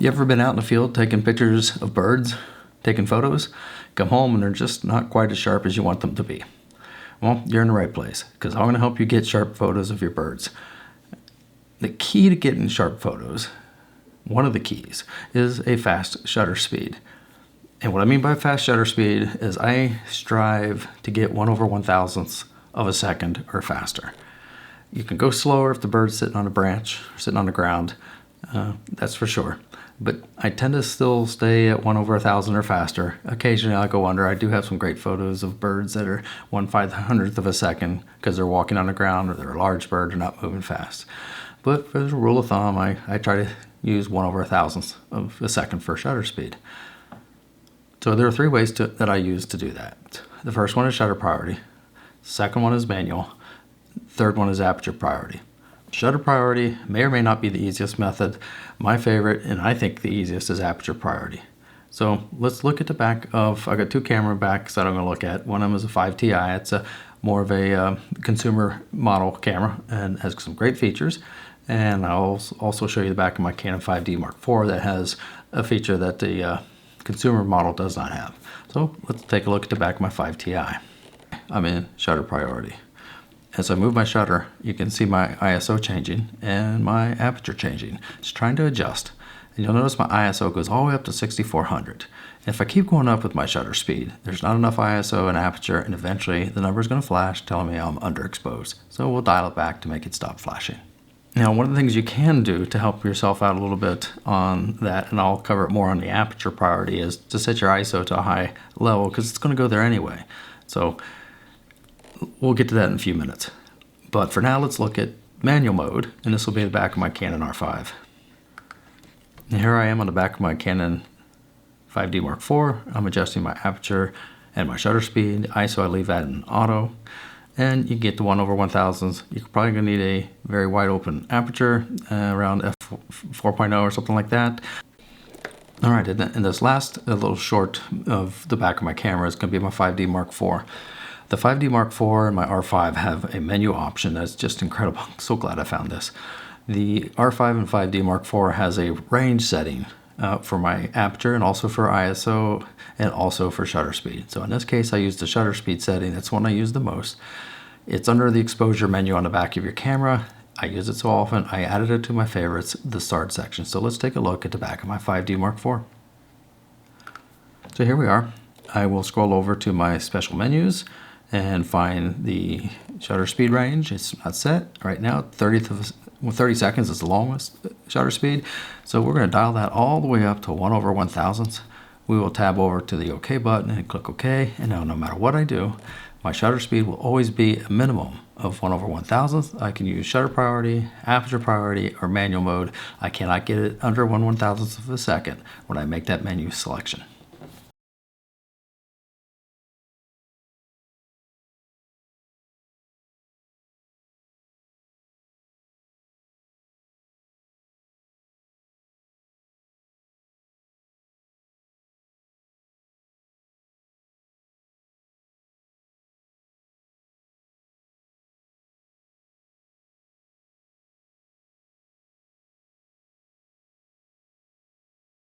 You ever been out in the field taking pictures of birds, taking photos, come home and they're just not quite as sharp as you want them to be? Well, you're in the right place, because I'm going to help you get sharp photos of your birds. The key to getting sharp photos, one of the keys, is a fast shutter speed. And what I mean by fast shutter speed is I strive to get 1/1000th of a second or faster. You can go slower if the bird's sitting on a branch or sitting on the ground, that's for sure. But I tend to still stay at 1/1000 or faster. Occasionally I'll go under. I do have some great photos of birds that are 1/500th of a second because they're walking on the ground or they're a large bird, they're not moving fast. But as a rule of thumb, I try to use 1/1000th of a second for shutter speed. So there are three ways that I use to do that. The first one is shutter priority. Second one is manual. Third one is aperture priority. Shutter priority may or may not be the easiest method. My favorite, and I think the easiest, is aperture priority. So let's look at the back of, I got two camera backs that I'm going to look at. One of them is a 5 Ti. It's more of a consumer model camera and has some great features. And I'll also show you the back of my Canon 5D Mark IV that has a feature that the consumer model does not have. So let's take a look at the back of my 5 Ti. I'm in shutter priority. As I move my shutter, you can see my ISO changing and my aperture changing. It's trying to adjust. And you'll notice my ISO goes all the way up to 6400. And if I keep going up with my shutter speed, there's not enough ISO and aperture, and eventually the number is going to flash telling me I'm underexposed. So we'll dial it back to make it stop flashing. Now, one of the things you can do to help yourself out a little bit on that, and I'll cover it more on the aperture priority, is to set your ISO to a high level because it's going to go there anyway. So we'll get to that in a few minutes. But for now, let's look at manual mode, and this will be the back of my Canon R5. And here I am on the back of my Canon 5D Mark IV. I'm adjusting my aperture and my shutter speed. ISO I leave that in auto. And you get to 1/1000th. You're probably going to need a very wide open aperture, around f4.0 or something like that. All right, and this last little short of the back of my camera is going to be my 5D Mark IV. The 5D Mark IV and my R5 have a menu option that's just incredible. I'm so glad I found this. The R5 and 5D Mark IV has a range setting for my aperture and also for ISO and also for shutter speed. So in this case, I use the shutter speed setting. That's one I use the most. It's under the exposure menu on the back of your camera. I use it so often, I added it to my favorites, the start section. So let's take a look at the back of my 5D Mark IV. So here we are. I will scroll over to my special menus and find the shutter speed range. It's not set right now. 30 seconds is the longest shutter speed. So we're going to dial that all the way up to 1/1000th. We will tab over to the OK button and click OK. And now no matter what I do, my shutter speed will always be a minimum of 1/1000th. I can use shutter priority, aperture priority, or manual mode. I cannot get it under 1/1000th of a second when I make that menu selection.